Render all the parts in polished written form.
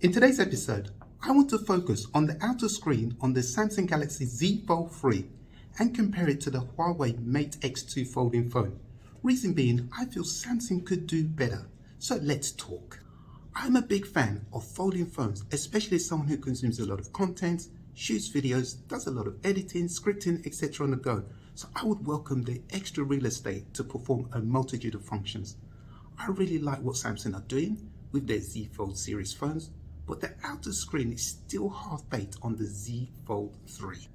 In today's episode, I want to focus on the outer screen on the Samsung Galaxy Z Fold 3 and compare it to the Huawei Mate X2 folding phone. Reason being, I feel Samsung could do better. So let's talk. I'm a big fan of folding phones, especially as someone who consumes a lot of content, shoots videos, does a lot of editing, scripting, etc. on the go. So I would welcome the extra real estate to perform a multitude of functions. I really like what Samsung are doing with their Z Fold series phones, but the outer screen is still half-baked on the Z Fold 3.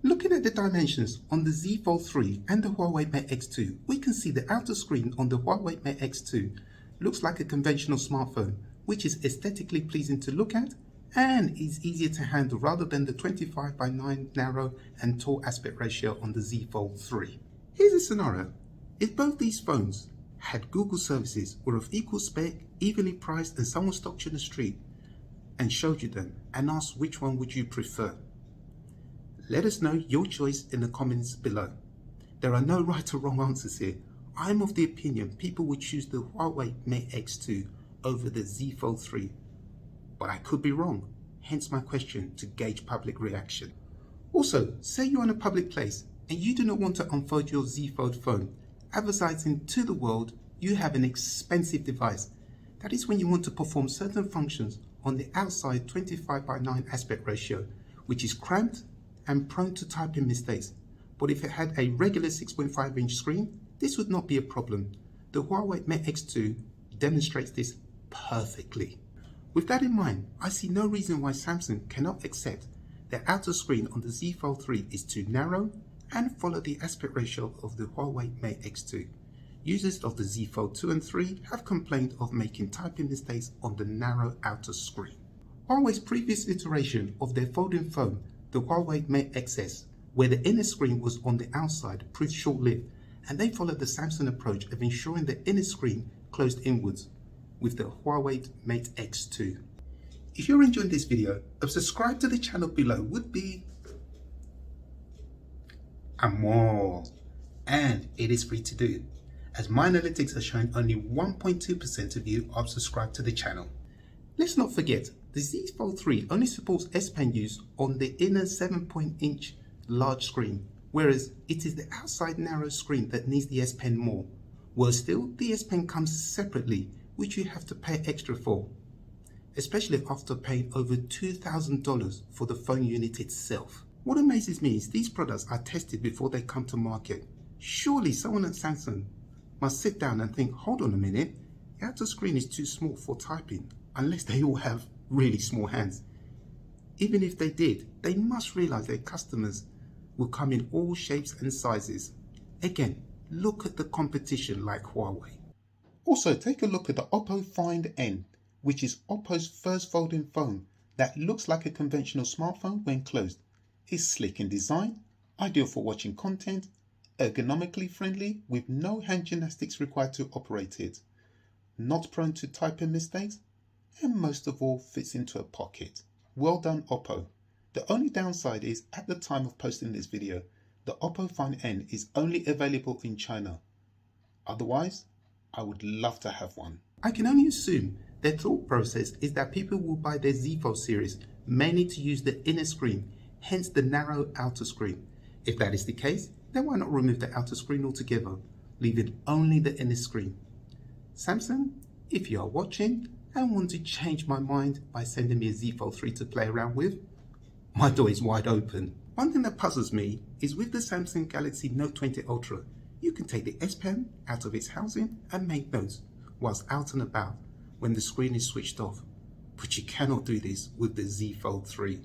Looking at the dimensions on the Z Fold 3 and the Huawei Mate X2, we can see the outer screen on the Huawei Mate X2 looks like a conventional smartphone, which is aesthetically pleasing to look at and is easier to handle rather than the 25:9 narrow and tall aspect ratio on the Z Fold 3. Here's a scenario. If both these phones had Google services, were of equal spec, evenly priced, and someone stopped you in the street and showed you them and asked which one would you prefer? Let us know your choice in the comments below. There are no right or wrong answers here. I'm of the opinion people would choose the Huawei Mate X2 over the Z Fold 3, but I could be wrong, hence my question to gauge public reaction. Also, say you're in a public place and you do not want to unfold your Z Fold phone, advertising to the world you have an expensive device. That is when you want to perform certain functions on the outside 25:9 aspect ratio, which is cramped and prone to typing mistakes. But if it had a regular 6.5-inch screen, this would not be a problem. The Huawei Mate X2 demonstrates this perfectly. With that in mind, I see no reason why Samsung cannot accept the outer screen on the Z Fold 3 is too narrow and follow the aspect ratio of the Huawei Mate X2. Users of the Z Fold 2 and 3 have complained of making typing mistakes on the narrow outer screen. Huawei's previous iteration of their folding phone, the Huawei Mate XS, where the inner screen was on the outside, proved short-lived, and they followed the Samsung approach of ensuring the inner screen closed inwards with the Huawei Mate X2. If you're enjoying this video, a subscribe to the channel below would be more, and it is free to do, as my analytics are showing only 1.2% of you are subscribed to the channel. Let's not forget, the Z Fold 3 only supports S Pen use on the inner 7-inch large screen, whereas it is the outside narrow screen that needs the S Pen more. Worse still, the S Pen comes separately, which you have to pay extra for, especially after paying over $2,000 for the phone unit itself. What amazes me is these products are tested before they come to market. Surely someone at Samsung must sit down and think, hold on a minute, the outer screen is too small for typing, unless they all have really small hands. Even if they did, they must realize their customers will come in all shapes and sizes. Again, look at the competition like Huawei. Also, take a look at the Oppo Find N, which is Oppo's first folding phone that looks like a conventional smartphone when closed. It's slick in design, ideal for watching content, ergonomically friendly with no hand gymnastics required to operate it, not prone to typing mistakes, and most of all fits into a pocket. Well done, Oppo. The only downside is, at the time of posting this video, the Oppo Find N is only available in China. Otherwise, I would love to have one. I can only assume their thought process is that people will buy their Z Fold series mainly to use the inner screen, hence the narrow outer screen. If that is the case, then why not remove the outer screen altogether, leaving only the inner screen? Samsung, if you are watching and want to change my mind by sending me a Z Fold 3 to play around with, my door is wide open. One thing that puzzles me is with the Samsung Galaxy Note 20 Ultra, you can take the S Pen out of its housing and make notes whilst out and about when the screen is switched off, but you cannot do this with the Z Fold 3.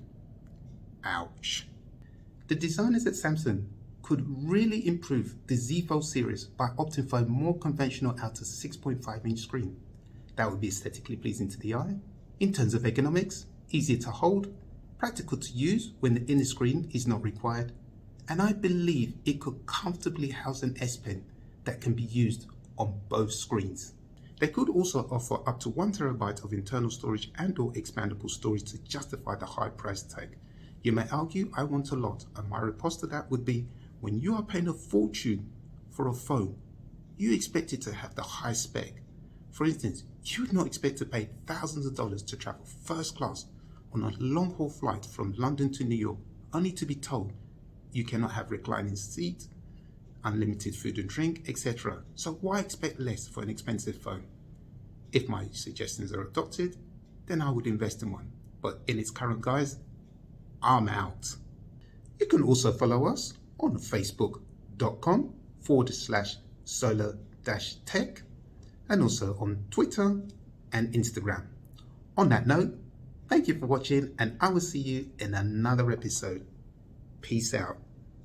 Ouch. The designers at Samsung could really improve the Z Fold series by opting for a more conventional outer 6.5-inch screen. That would be aesthetically pleasing to the eye, in terms of ergonomics, easier to hold, practical to use when the inner screen is not required, and I believe it could comfortably house an S Pen that can be used on both screens. They could also offer up to 1 TB of internal storage and/or expandable storage to justify the high price tag. You may argue I want a lot, and my riposte to that would be, when you are paying a fortune for a phone, you expect it to have the high spec. For instance, you would not expect to pay thousands of dollars to travel first class on a long-haul flight from London to New York, only to be told you cannot have reclining seats, unlimited food and drink, etc. So why expect less for an expensive phone? If my suggestions are adopted, then I would invest in one. But in its current guise, I'm out. You can also follow us on facebook.com/solar-tech and also on Twitter and Instagram. On that note, thank you for watching, and I will see you in another episode. Peace out.